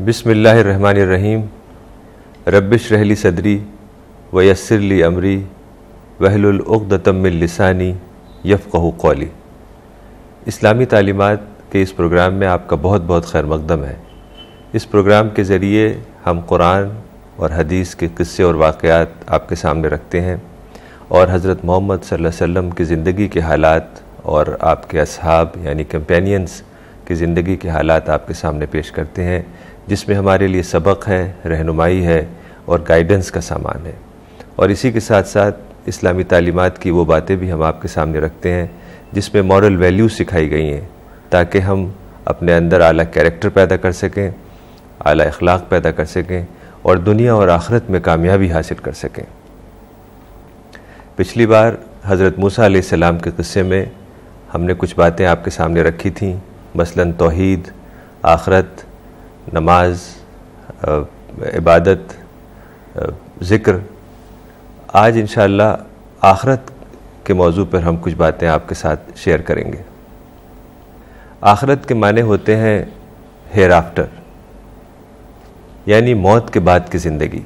بسم اللہ الرحمن الرحیم رب اشرح لی صدری ویسر لی امری واحلل عقدۃ من لسانی یفقہوا قولی۔ اسلامی تعلیمات کے اس پروگرام میں آپ کا بہت بہت خیر مقدم ہے۔ اس پروگرام کے ذریعے ہم قرآن اور حدیث کے قصے اور واقعات آپ کے سامنے رکھتے ہیں اور حضرت محمد صلی اللہ علیہ وسلم کی زندگی کے حالات اور آپ کے اصحاب یعنی کمپینینز کی زندگی کے حالات آپ کے سامنے پیش کرتے ہیں، جس میں ہمارے لیے سبق ہے، رہنمائی ہے اور گائیڈنس کا سامان ہے۔ اور اسی کے ساتھ ساتھ اسلامی تعلیمات کی وہ باتیں بھی ہم آپ کے سامنے رکھتے ہیں جس میں مورل ویلیوز سکھائی گئی ہیں تاکہ ہم اپنے اندر اعلیٰ کیریکٹر پیدا کر سکیں، اعلیٰ اخلاق پیدا کر سکیں اور دنیا اور آخرت میں کامیابی حاصل کر سکیں۔ پچھلی بار حضرت موسیٰ علیہ السلام کے قصے میں ہم نے کچھ باتیں آپ کے سامنے رکھی تھیں، مثلاً توحید، آخرت، نماز، عبادت، ذکر۔ آج انشاءاللہ آخرت کے موضوع پر ہم کچھ باتیں آپ کے ساتھ شیئر کریں گے۔ آخرت کے معنی ہوتے ہیں ہیر آفٹر، یعنی موت کے بعد کی زندگی۔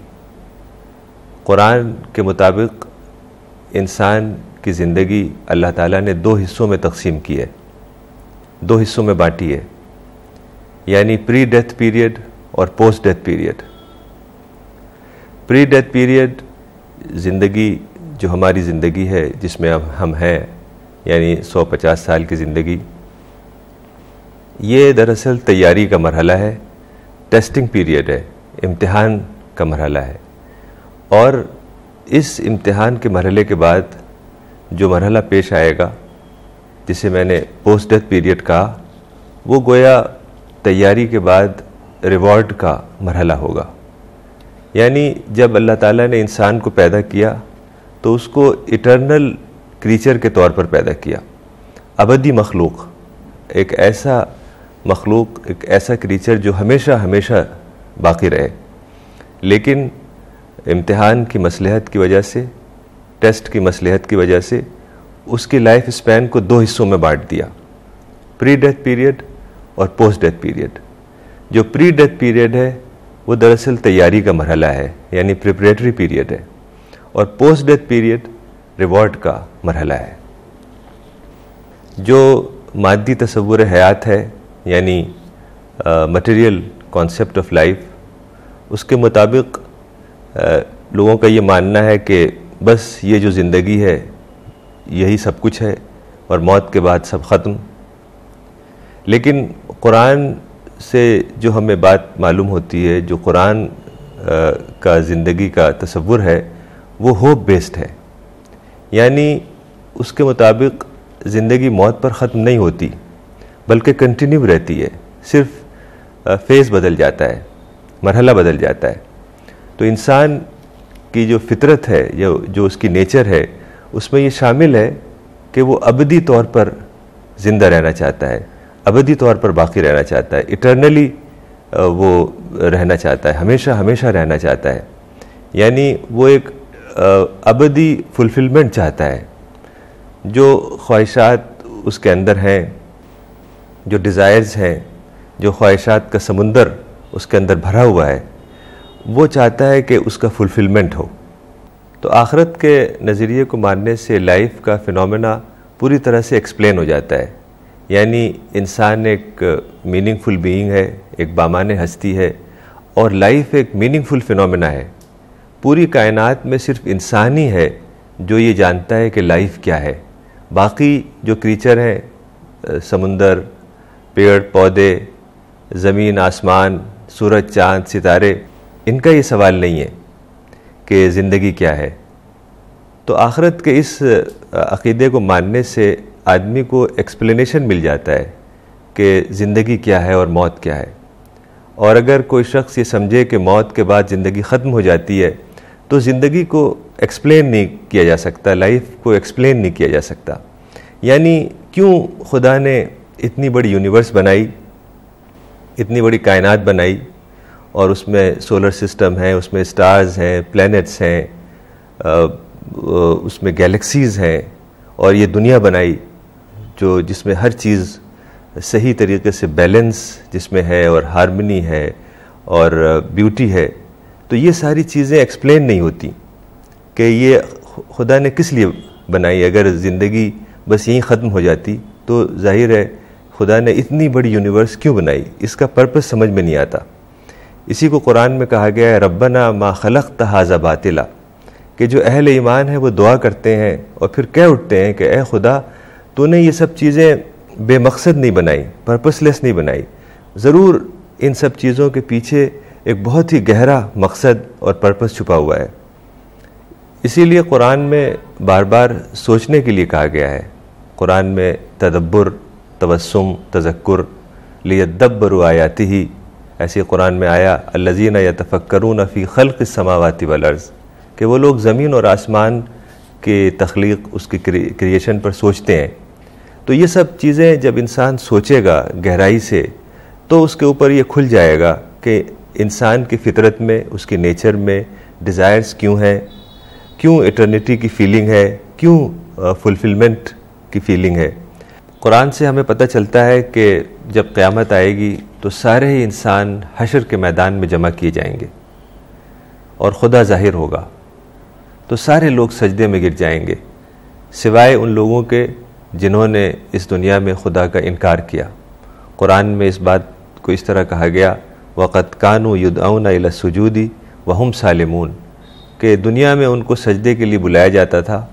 قرآن کے مطابق انسان کی زندگی اللہ تعالیٰ نے دو حصوں میں تقسیم کی ہے، دو حصوں میں بانٹی ہے، یعنی پری ڈیتھ پیریڈ اور post death period. Pre death period زندگی جو ہماری زندگی ہے جس میں اب ہم ہیں، یعنی 150 سال کی زندگی، یہ دراصل تیاری کا مرحلہ ہے، ٹیسٹنگ پیریڈ ہے، امتحان کا مرحلہ ہے۔ اور اس امتحان کے مرحلے کے بعد جو مرحلہ پیش آئے گا جسے میں نے پوسٹ ڈیتھ پیریڈ کہا، وہ گویا تیاری کے بعد ریوارڈ کا مرحلہ ہوگا۔ یعنی جب اللہ تعالیٰ نے انسان کو پیدا کیا تو اس کو ایٹرنل کریچر کے طور پر پیدا کیا، ابدی مخلوق، ایک ایسا مخلوق، ایک ایسا کریچر جو ہمیشہ ہمیشہ باقی رہے۔ لیکن امتحان کی مصلحت کی وجہ سے، ٹیسٹ کی مصلحت کی وجہ سے اس کی لائف اسپین کو دو حصوں میں بانٹ دیا، پری ڈیتھ پیریڈ اور پوسٹ ڈیتھ پیریڈ۔ جو پری ڈیتھ پیریڈ ہے وہ دراصل تیاری کا مرحلہ ہے، یعنی پریپریٹری پیریڈ ہے، اور پوسٹ ڈیتھ پیریڈ ریوارڈ کا مرحلہ ہے۔ جو مادی تصور حیات ہے، یعنی مٹیریل کانسیپٹ آف لائف، اس کے مطابق لوگوں کا یہ ماننا ہے کہ بس یہ جو زندگی ہے یہی سب کچھ ہے اور موت کے بعد سب ختم۔ لیکن قرآن سے جو ہمیں بات معلوم ہوتی ہے، جو قرآن کا زندگی کا تصور ہے، وہ ہوپ بیسڈ ہے، یعنی اس کے مطابق زندگی موت پر ختم نہیں ہوتی بلکہ کنٹینیو رہتی ہے، صرف فیز بدل جاتا ہے، مرحلہ بدل جاتا ہے۔ تو انسان کی جو فطرت ہے، جو اس کی نیچر ہے، اس میں یہ شامل ہے کہ وہ ابدی طور پر زندہ رہنا چاہتا ہے، ابدی طور پر باقی رہنا چاہتا ہے، ایٹرنلی وہ رہنا چاہتا ہے، ہمیشہ ہمیشہ رہنا چاہتا ہے، یعنی وہ ایک ابدی فلفلمنٹ چاہتا ہے۔ جو خواہشات اس کے اندر ہیں، جو ڈیزائرز ہیں، جو خواہشات کا سمندر اس کے اندر بھرا ہوا ہے، وہ چاہتا ہے کہ اس کا فلفلمنٹ ہو۔ تو آخرت کے نظریے کو ماننے سے لائف کا فینومینا پوری طرح سے ایکسپلین ہو جاتا ہے، یعنی انسان ایک میننگ فل بینگ ہے، ایک بامانِ ہستی ہے، اور لائف ایک میننگ فل فینومینا ہے۔ پوری کائنات میں صرف انسان ہی ہے جو یہ جانتا ہے کہ لائف کیا ہے۔ باقی جو کریچر ہیں، سمندر، پیڑ پودے، زمین آسمان، سورج چاند ستارے، ان کا یہ سوال نہیں ہے کہ زندگی کیا ہے۔ تو آخرت کے اس عقیدے کو ماننے سے آدمی کو ایکسپلینیشن مل جاتا ہے کہ زندگی کیا ہے اور موت کیا ہے۔ اور اگر کوئی شخص یہ سمجھے کہ موت کے بعد زندگی ختم ہو جاتی ہے تو زندگی کو ایکسپلین نہیں کیا جا سکتا، لائف کو ایکسپلین نہیں کیا جا سکتا۔ یعنی کیوں خدا نے اتنی بڑی یونیورس بنائی، اتنی بڑی کائنات بنائی، اور اس میں سولر سسٹم ہے، اس میں سٹارز ہیں، پلینٹس ہیں، اس میں گیلیکسیز ہیں، اور یہ دنیا بنائی جس میں ہر چیز صحیح طریقے سے بیلنس جس میں ہے اور ہارمنی ہے اور بیوٹی ہے، تو یہ ساری چیزیں ایکسپلین نہیں ہوتی کہ یہ خدا نے کس لیے بنائی۔ اگر زندگی بس یہیں ختم ہو جاتی تو ظاہر ہے خدا نے اتنی بڑی یونیورس کیوں بنائی، اس کا پرپس سمجھ میں نہیں آتا۔ اسی کو قرآن میں کہا گیا ہے ربنا ما خلقت ھذا باطلا، کہ جو اہل ایمان ہیں وہ دعا کرتے ہیں اور پھر کہہ اٹھتے ہیں کہ اے خدا تو نے یہ سب چیزیں بے مقصد نہیں بنائی، پرپس لیس نہیں بنائی، ضرور ان سب چیزوں کے پیچھے ایک بہت ہی گہرا مقصد اور پرپس چھپا ہوا ہے۔ اسی لیے قرآن میں بار بار سوچنے کے لیے کہا گیا ہے۔ قرآن میں تدبر، تبسم، تذکر، لیدبروا آیاتہ، ایسے قرآن میں آیا الذین یتفکرون فی خلق السماوات والارض، کہ وہ لوگ زمین اور آسمان کے تخلیق، اس کی کریشن پر سوچتے ہیں۔ تو یہ سب چیزیں جب انسان سوچے گا گہرائی سے تو اس کے اوپر یہ کھل جائے گا کہ انسان کی فطرت میں، اس کی نیچر میں ڈیزائرز کیوں ہیں، کیوں ایٹرنیٹی کی فیلنگ ہے، کیوں فلفلمنٹ کی فیلنگ ہے۔ قرآن سے ہمیں پتہ چلتا ہے کہ جب قیامت آئے گی تو سارے ہی انسان حشر کے میدان میں جمع کیے جائیں گے اور خدا ظاہر ہوگا، تو سارے لوگ سجدے میں گر جائیں گے سوائے ان لوگوں کے جنہوں نے اس دنیا میں خدا کا انکار کیا۔ قرآن میں اس بات کو اس طرح کہا گیا وَقَدْ كَانُوا يُدْعَوْنَ إِلَى السُّجُودِ وَهُمْ سَالِمُونَ، کہ دنیا میں ان کو سجدے کے لیے بلایا جاتا تھا،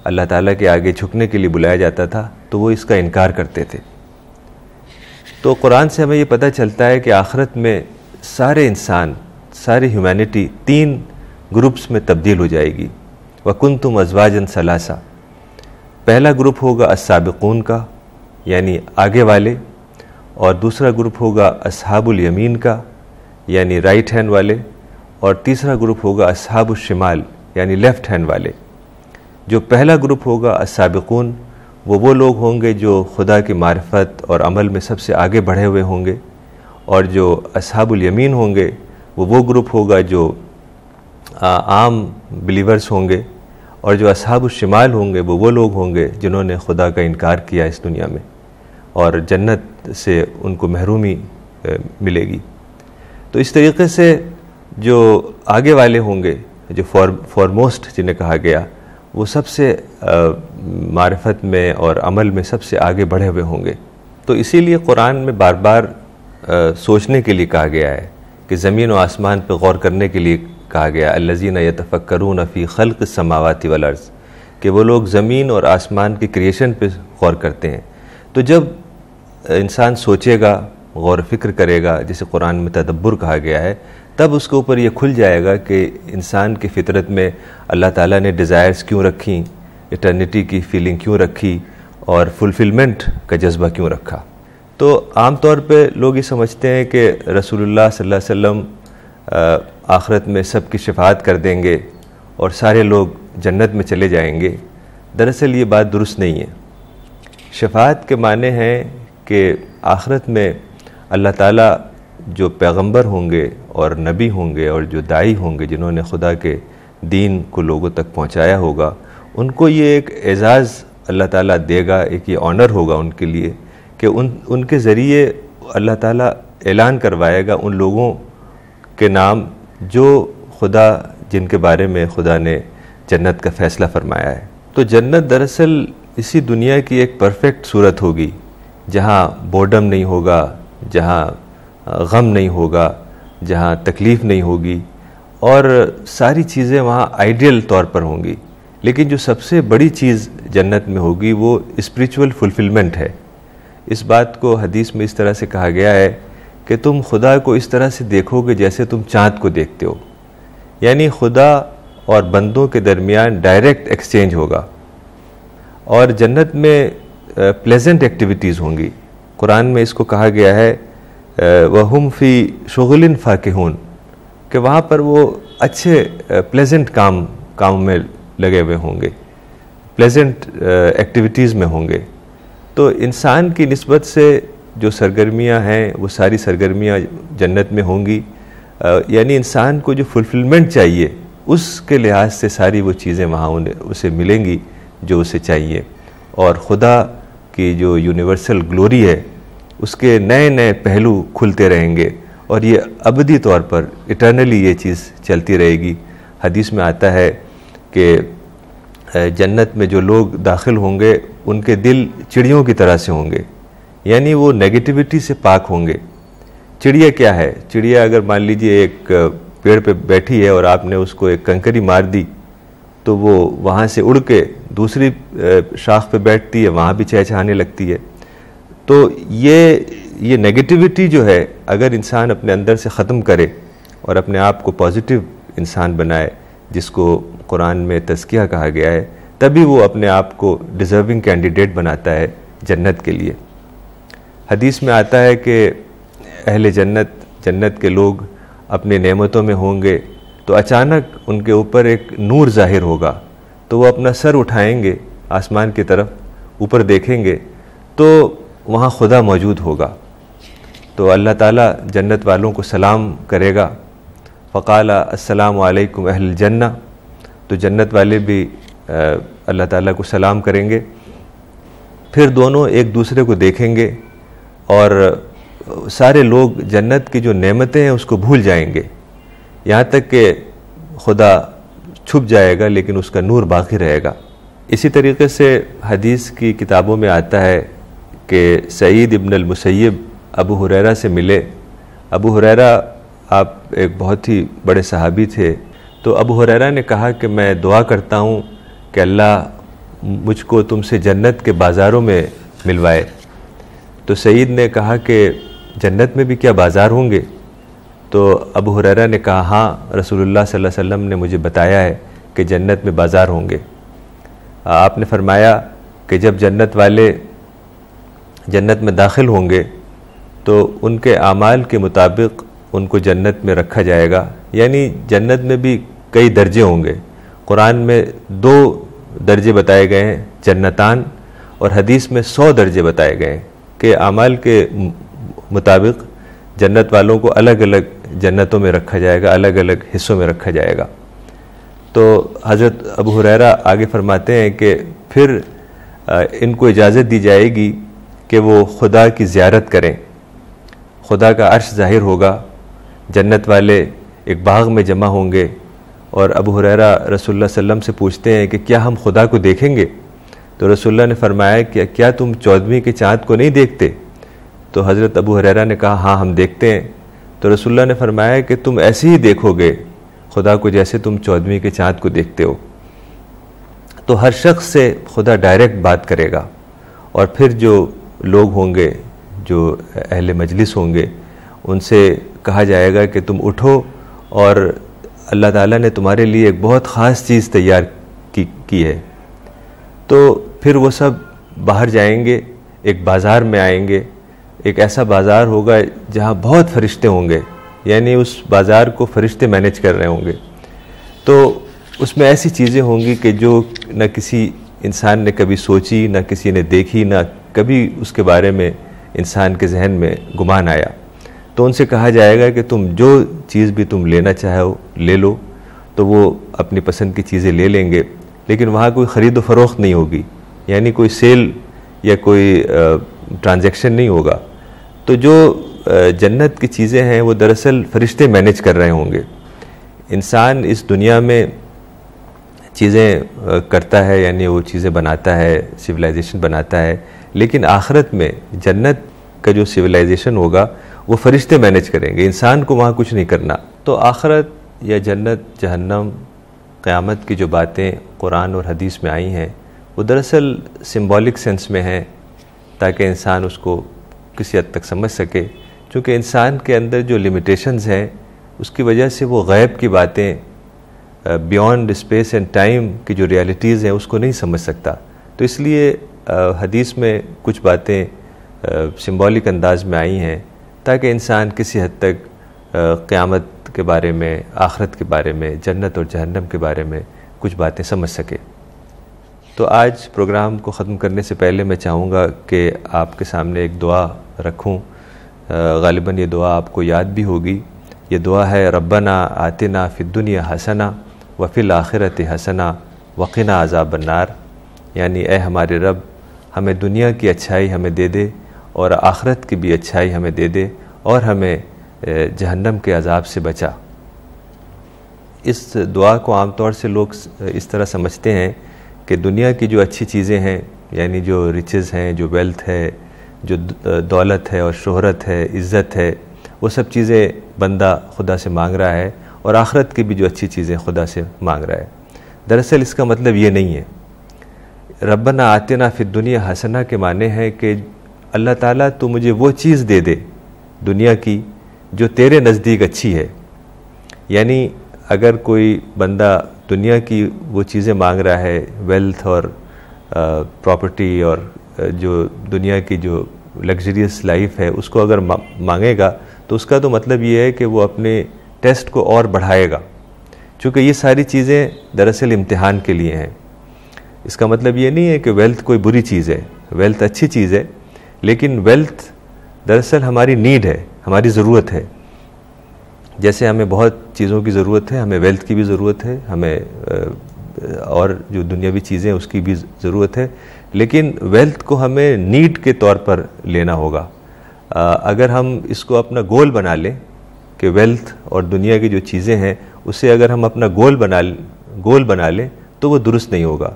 اللہ تعالیٰ کے آگے جھکنے کے لیے بلایا جاتا تھا، تو وہ اس کا انکار کرتے تھے۔ تو قرآن سے ہمیں یہ پتہ چلتا ہے کہ آخرت میں سارے انسان، ساری ہیومینٹی 3 گروپس میں تبدیل ہو جائے گی۔ وَكُنْتُمْ أَزْوَاجًا ثَلَاثًا، پہلا گروپ ہوگا السابقون کا یعنی آگے والے، اور دوسرا گروپ ہوگا اصحاب الیمین کا یعنی رائٹ ہینڈ والے، اور تیسرا گروپ ہوگا اصحاب الشمال یعنی لیفٹ ہینڈ والے۔ جو پہلا گروپ ہوگا السابقون، وہ لوگ ہوں گے جو خدا کی معرفت اور عمل میں سب سے آگے بڑھے ہوئے ہوں گے، اور جو اصحاب الیمین ہوں گے وہ گروپ ہوگا جو عام بلیورز ہوں گے، اور جو اصحاب الشمال ہوں گے وہ لوگ ہوں گے جنہوں نے خدا کا انکار کیا اس دنیا میں، اور جنت سے ان کو محرومی ملے گی۔ تو اس طریقے سے جو آگے والے ہوں گے، جو فارموسٹ جنہیں کہا گیا، وہ سب سے معرفت میں اور عمل میں سب سے آگے بڑھے ہوئے ہوں گے۔ تو اسی لیے قرآن میں بار بار سوچنے کے لیے کہا گیا ہے کہ زمین و آسمان پہ غور کرنے کے لیے کہا گیا الذین یتفکرون فی خلق السماوات والارض، کہ وہ لوگ زمین اور آسمان کی کریشن پہ غور کرتے ہیں۔ تو جب انسان سوچے گا، غور و فکر کرے گا، جسے قرآن میں تدبر کہا گیا ہے، تب اس کے اوپر یہ کھل جائے گا کہ انسان کی فطرت میں اللہ تعالیٰ نے ڈیزائرز کیوں رکھیں، ایٹرنیٹی کی فیلنگ کیوں رکھی، اور فلفلمنٹ کا جذبہ کیوں رکھا۔ تو عام طور پہ لوگ یہ سمجھتے ہیں کہ رسول اللہ صلی اللہ علیہ وسلم آخرت میں سب کی شفاعت کر دیں گے اور سارے لوگ جنت میں چلے جائیں گے۔ دراصل یہ بات درست نہیں ہے۔ شفاعت کے معنی ہیں کہ آخرت میں اللہ تعالیٰ جو پیغمبر ہوں گے اور نبی ہوں گے اور جو داعی ہوں گے جنہوں نے خدا کے دین کو لوگوں تک پہنچایا ہوگا، ان کو یہ ایک اعزاز اللہ تعالیٰ دے گا، ایک یہ آنر ہوگا ان کے لیے کہ ان کے ذریعے اللہ تعالیٰ اعلان کروائے گا ان لوگوں کے نام جو خدا، جن کے بارے میں خدا نے جنت کا فیصلہ فرمایا ہے۔ تو جنت دراصل اسی دنیا کی ایک پرفیکٹ صورت ہوگی، جہاں بورڈم نہیں ہوگا، جہاں غم نہیں ہوگا، جہاں تکلیف نہیں ہوگی، اور ساری چیزیں وہاں آئیڈیل طور پر ہوں گی۔ لیکن جو سب سے بڑی چیز جنت میں ہوگی وہ اسپریچول فلفلمنٹ ہے۔ اس بات کو حدیث میں اس طرح سے کہا گیا ہے کہ تم خدا کو اس طرح سے دیکھو گے جیسے تم چاند کو دیکھتے ہو، یعنی خدا اور بندوں کے درمیان ڈائریکٹ ایکسچینج ہوگا، اور جنت میں پلیزنٹ ایکٹیویٹیز ہوں گی۔ قرآن میں اس کو کہا گیا ہے وَهُمْ فِي شُغْلٍ فَاكِهُونَ، کہ وہاں پر وہ اچھے پلیزنٹ کام میں لگے ہوئے ہوں گے، پلیزنٹ ایکٹیویٹیز میں ہوں گے۔ تو انسان کی نسبت سے جو سرگرمیاں ہیں وہ ساری سرگرمیاں جنت میں ہوں گی، یعنی انسان کو جو فلفلمنٹ چاہیے اس کے لحاظ سے ساری وہ چیزیں وہاں اسے ملیں گی جو اسے چاہیے، اور خدا کی جو یونیورسل گلوری ہے اس کے نئے نئے پہلو کھلتے رہیں گے، اور یہ ابدی طور پر ایٹرنلی یہ چیز چلتی رہے گی۔ حدیث میں آتا ہے کہ جنت میں جو لوگ داخل ہوں گے ان کے دل چڑیوں کی طرح سے ہوں گے، یعنی وہ نیگیٹیوٹی سے پاک ہوں گے۔ چڑیا کیا ہے؟ چڑیا اگر مان لیجئے ایک پیڑ پہ بیٹھی ہے اور آپ نے اس کو ایک کنکری مار دی تو وہ وہاں سے اڑ کے دوسری شاخ پہ بیٹھتی ہے، وہاں بھی چہچہانے لگتی ہے۔ تو یہ نیگیٹیوٹی جو ہے اگر انسان اپنے اندر سے ختم کرے اور اپنے آپ کو پازیٹیو انسان بنائے، جس کو قرآن میں تزکیہ کہا گیا ہے، تبھی وہ اپنے آپ کو ڈیزرونگ کینڈیڈیٹ بناتا ہے جنت کے لیے۔ حدیث میں آتا ہے کہ اہل جنت کے لوگ اپنے نعمتوں میں ہوں گے تو اچانک ان کے اوپر ایک نور ظاہر ہوگا، تو وہ اپنا سر اٹھائیں گے آسمان کی طرف، اوپر دیکھیں گے تو وہاں خدا موجود ہوگا۔ تو اللہ تعالیٰ جنت والوں کو سلام کرے گا، فقال السلام علیکم اہل الجنہ، تو جنت والے بھی اللہ تعالیٰ کو سلام کریں گے۔ پھر دونوں ایک دوسرے کو دیکھیں گے اور سارے لوگ جنت کی جو نعمتیں ہیں اس کو بھول جائیں گے، یہاں تک کہ خدا چھپ جائے گا لیکن اس کا نور باقی رہے گا۔ اسی طریقے سے حدیث کی کتابوں میں آتا ہے کہ سعید ابن المسیب ابو ہریرہ سے ملے۔ ابو ہریرہ آپ ایک بہت ہی بڑے صحابی تھے، تو ابو ہریرہ نے کہا کہ میں دعا کرتا ہوں کہ اللہ مجھ کو تم سے جنت کے بازاروں میں ملوائے۔ تو سعید نے کہا کہ جنت میں بھی کیا بازار ہوں گے؟ تو ابو ہریرہ نے کہا ہاں، رسول اللہ صلی اللہ علیہ وسلم نے مجھے بتایا ہے کہ جنت میں بازار ہوں گے۔ آپ نے فرمایا کہ جب جنت والے جنت میں داخل ہوں گے تو ان کے اعمال کے مطابق ان کو جنت میں رکھا جائے گا، یعنی جنت میں بھی کئی درجے ہوں گے۔ قرآن میں 2 درجے بتائے گئے ہیں، جنتان، اور حدیث میں 100 درجے بتائے گئے ہیں کہ اعمال کے مطابق جنت والوں کو الگ الگ جنتوں میں رکھا جائے گا، الگ الگ حصوں میں رکھا جائے گا۔ تو حضرت ابو ہریرہ آگے فرماتے ہیں کہ پھر ان کو اجازت دی جائے گی کہ وہ خدا کی زیارت کریں، خدا کا عرش ظاہر ہوگا، جنت والے ایک باغ میں جمع ہوں گے، اور ابو ہریرہ رسول اللہ صلی اللہ علیہ وسلم سے پوچھتے ہیں کہ کیا ہم خدا کو دیکھیں گے؟ تو رسول اللہ نے فرمایا کہ کیا تم 14ویں کے چاند کو نہیں دیکھتے؟ تو حضرت ابو ہریرہ نے کہا ہاں ہم دیکھتے ہیں۔ تو رسول اللہ نے فرمایا کہ تم ایسے ہی دیکھو گے خدا کو جیسے تم 14ویں کے چاند کو دیکھتے ہو۔ تو ہر شخص سے خدا ڈائریکٹ بات کرے گا، اور پھر جو لوگ ہوں گے، جو اہل مجلس ہوں گے، ان سے کہا جائے گا کہ تم اٹھو، اور اللہ تعالیٰ نے تمہارے لیے ایک بہت خاص چیز تیار کی ہے۔ تو پھر وہ سب باہر جائیں گے، ایک بازار میں آئیں گے، ایک ایسا بازار ہوگا جہاں بہت فرشتے ہوں گے، یعنی اس بازار کو فرشتے مینیج کر رہے ہوں گے۔ تو اس میں ایسی چیزیں ہوں گی کہ جو نہ کسی انسان نے کبھی سوچی، نہ کسی نے دیکھی، نہ کبھی اس کے بارے میں انسان کے ذہن میں گمان آیا۔ تو ان سے کہا جائے گا کہ تم جو چیز بھی تم لینا چاہو لے لو، تو وہ اپنی پسند کی چیزیں لے لیں گے، لیکن وہاں کوئی خرید و فروخت نہیں ہوگی، یعنی کوئی سیل یا کوئی ٹرانزیکشن نہیں ہوگا۔ تو جو جنت کی چیزیں ہیں وہ دراصل فرشتے مینیج کر رہے ہوں گے۔ انسان اس دنیا میں چیزیں کرتا ہے، یعنی وہ چیزیں بناتا ہے، سویلائزیشن بناتا ہے، لیکن آخرت میں جنت کا جو سویلائزیشن ہوگا وہ فرشتے مینیج کریں گے، انسان کو وہاں کچھ نہیں کرنا۔ تو آخرت یا جنت، جہنم، قیامت کی جو باتیں قرآن اور حدیث میں آئی ہیں وہ دراصل سمبولک سینس میں ہیں، تاکہ انسان اس کو کسی حد تک سمجھ سکے، چونکہ انسان کے اندر جو لمیٹیشنز ہیں اس کی وجہ سے وہ غیب کی باتیں، بیونڈ اسپیس اینڈ ٹائم کی جو ریالٹیز ہیں اس کو نہیں سمجھ سکتا۔ تو اس لیے حدیث میں کچھ باتیں سمبولک انداز میں آئی ہیں تاکہ انسان کسی حد تک قیامت کے بارے میں، آخرت کے بارے میں، جنت اور جہنم کے بارے میں کچھ باتیں سمجھ سکے۔ تو آج پروگرام کو ختم کرنے سے پہلے میں چاہوں گا کہ آپ کے سامنے ایک دعا رکھوں۔ غالباً یہ دعا آپ کو یاد بھی ہوگی۔ یہ دعا ہے ربنا آتنا فی الدنیا حسنہ وفی الآخرۃ حسنہ وقنا عذاب النار، یعنی اے ہمارے رب، ہمیں دنیا کی اچھائی ہمیں دے دے اور آخرت کی بھی اچھائی ہمیں دے دے، اور ہمیں جہنم کے عذاب سے بچا۔ اس دعا کو عام طور سے لوگ اس طرح سمجھتے ہیں کہ دنیا کی جو اچھی چیزیں ہیں، یعنی جو ریچز ہیں، جو ویلتھ ہے، جو دولت ہے اور شہرت ہے، عزت ہے، وہ سب چیزیں بندہ خدا سے مانگ رہا ہے، اور آخرت کی بھی جو اچھی چیزیں خدا سے مانگ رہا ہے۔ دراصل اس کا مطلب یہ نہیں ہے۔ ربنا آتنا فی الدنیا حسنہ کے معنی ہے کہ اللہ تعالیٰ تو مجھے وہ چیز دے دے دنیا کی جو تیرے نزدیک اچھی ہے۔ یعنی اگر کوئی بندہ دنیا کی وہ چیزیں مانگ رہا ہے، ویلتھ اور پراپرٹی اور جو دنیا کی جو لگژریس لائف ہے، اس کو اگر مانگے گا تو اس کا تو مطلب یہ ہے کہ وہ اپنے ٹیسٹ کو اور بڑھائے گا، چونکہ یہ ساری چیزیں دراصل امتحان کے لیے ہیں۔ اس کا مطلب یہ نہیں ہے کہ ویلتھ کوئی بری چیز ہے، ویلتھ اچھی چیز ہے، لیکن ویلتھ دراصل ہماری نیڈ ہے، ہماری ضرورت ہے۔ جیسے ہمیں بہت چیزوں کی ضرورت ہے، ہمیں ویلتھ کی بھی ضرورت ہے، ہمیں اور جو دنیاوی چیزیں اس کی بھی ضرورت ہے، لیکن ویلتھ کو ہمیں نیڈ کے طور پر لینا ہوگا۔ اگر ہم اس کو اپنا گول بنا لیں کہ ویلتھ اور دنیا کی جو چیزیں ہیں اسے اگر ہم اپنا گول بنا لیں تو وہ درست نہیں ہوگا۔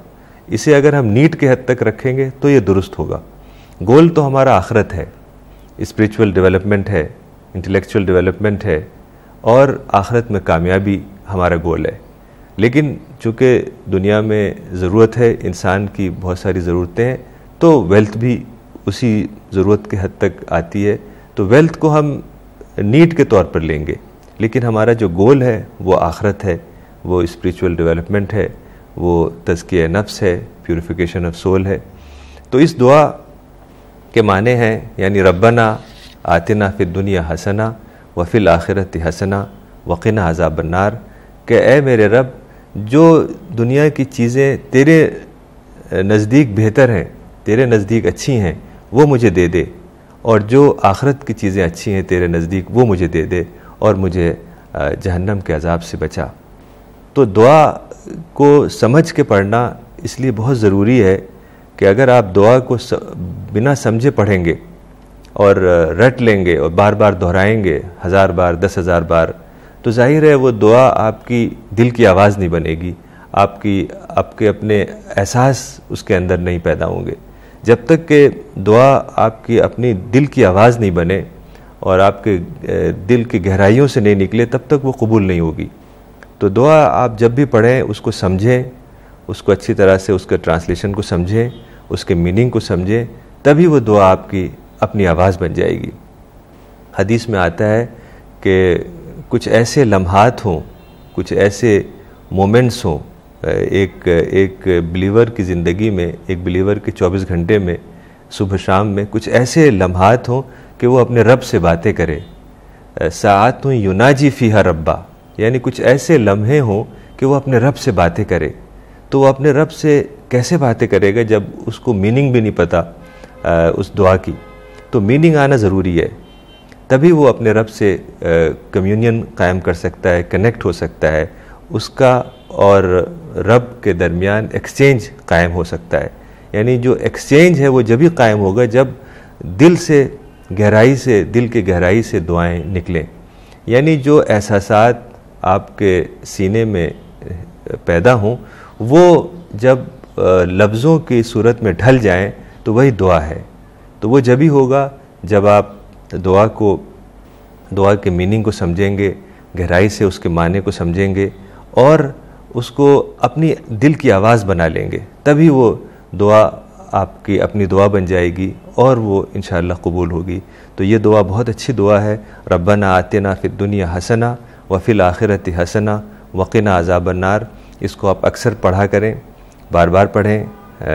اسے اگر ہم نیڈ کے حد تک رکھیں گے تو یہ درست ہوگا۔ گول تو ہمارا آخرت ہے، اسپریچول ڈیولپمنٹ ہے، انٹلیکچول ڈیولپمنٹ ہے، اور آخرت میں کامیابی ہمارا گول ہے۔ لیکن چونکہ دنیا میں ضرورت ہے، انسان کی بہت ساری ضرورتیں ہیں، تو ویلتھ بھی اسی ضرورت کے حد تک آتی ہے، تو ویلتھ کو ہم نیڈ کے طور پر لیں گے، لیکن ہمارا جو گول ہے وہ آخرت ہے، وہ اسپریچول ڈیولپمنٹ ہے، وہ تزکیہ نفس ہے، پیوریفیکیشن آف سول ہے۔ تو اس دعا کے معنی ہیں یعنی ربنا آتنا فی الدنیا حسنہ وفی الآخرۃ حسنہ وقنا عذاب النار، کہ اے میرے رب جو دنیا کی چیزیں تیرے نزدیک بہتر ہیں، تیرے نزدیک اچھی ہیں، وہ مجھے دے دے، اور جو آخرت کی چیزیں اچھی ہیں تیرے نزدیک وہ مجھے دے دے، اور مجھے جہنم کے عذاب سے بچا۔ تو دعا کو سمجھ کے پڑھنا اس لیے بہت ضروری ہے کہ اگر آپ دعا کو بنا سمجھے پڑھیں گے اور رٹ لیں گے اور بار بار دہرائیں گے 1000 بار 10,000 بار، تو ظاہر ہے وہ دعا آپ کی دل کی آواز نہیں بنے گی، آپ کے اپنے احساس اس کے اندر نہیں پیدا ہوں گے۔ جب تک کہ دعا آپ کی اپنی دل کی آواز نہیں بنے اور آپ کے دل کی گہرائیوں سے نہیں نکلے، تب تک وہ قبول نہیں ہوگی۔ تو دعا آپ جب بھی پڑھیں اس کو سمجھیں، اس کو اچھی طرح سے اس کے ٹرانسلیشن کو سمجھیں، اس کے میننگ کو سمجھیں، تبھی وہ دعا آپ کی اپنی آواز بن جائے گی۔ حدیث میں آتا ہے کہ کچھ ایسے لمحات ہوں، کچھ ایسے مومنٹس ہوں ایک بلیور کی زندگی میں، ایک بلیور کے 24 گھنٹے میں، صبح شام میں کچھ ایسے لمحات ہوں کہ وہ اپنے رب سے باتیں کرے۔ ساعات یناجی فیہا ربا، یعنی کچھ ایسے لمحے ہوں کہ وہ اپنے رب سے باتیں کرے۔ تو وہ اپنے رب سے کیسے باتیں کرے گا جب اس کو میننگ بھی نہیں پتہ اس دعا کی؟ تو میننگ آنا ضروری ہے، تبھی وہ اپنے رب سے کمیونین قائم کر سکتا ہے، کنیکٹ ہو سکتا ہے، اس کا اور رب کے درمیان ایکسچینج قائم ہو سکتا ہے۔ یعنی جو ایکسچینج ہے وہ جبھی قائم ہوگا جب دل کی گہرائی سے دعائیں نکلیں۔ یعنی جو احساسات آپ کے سینے میں پیدا ہوں وہ جب لفظوں کی صورت میں ڈھل جائیں تو وہی دعا ہے۔ تو وہ جبھی ہوگا جب آپ دعا کے میننگ کو سمجھیں گے، گہرائی سے اس کے معنی کو سمجھیں گے اور اس کو اپنی دل کی آواز بنا لیں گے، تبھی وہ دعا آپ کی اپنی دعا بن جائے گی اور وہ انشاءاللہ قبول ہوگی۔ تو یہ دعا بہت اچھی دعا ہے، ربنا آتنا فی الدنیا حسنہ وفی الآخرۃ حسنہ وقنا عذاب النار۔ اس کو آپ اکثر پڑھا کریں، بار بار پڑھیں،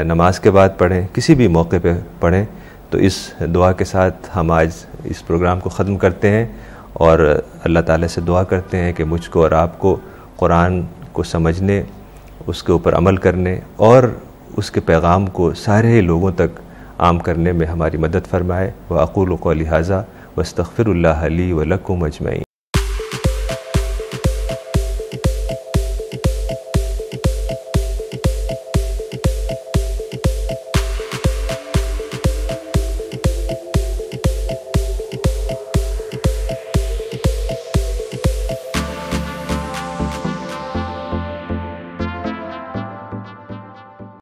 نماز کے بعد پڑھیں، کسی بھی موقع پہ پڑھیں۔ تو اس دعا کے ساتھ ہم آج اس پروگرام کو ختم کرتے ہیں اور اللہ تعالیٰ سے دعا کرتے ہیں کہ مجھ کو اور آپ کو قرآن کو سمجھنے، اس کے اوپر عمل کرنے اور اس کے پیغام کو سارے لوگوں تک عام کرنے میں ہماری مدد فرمائے۔ وَأَقُولُ قَوْلِي هَٰذَا وَاسْتَغْفِرُ اللَّهَ لِي وَلَكُمْ أَجْمَعِينَ۔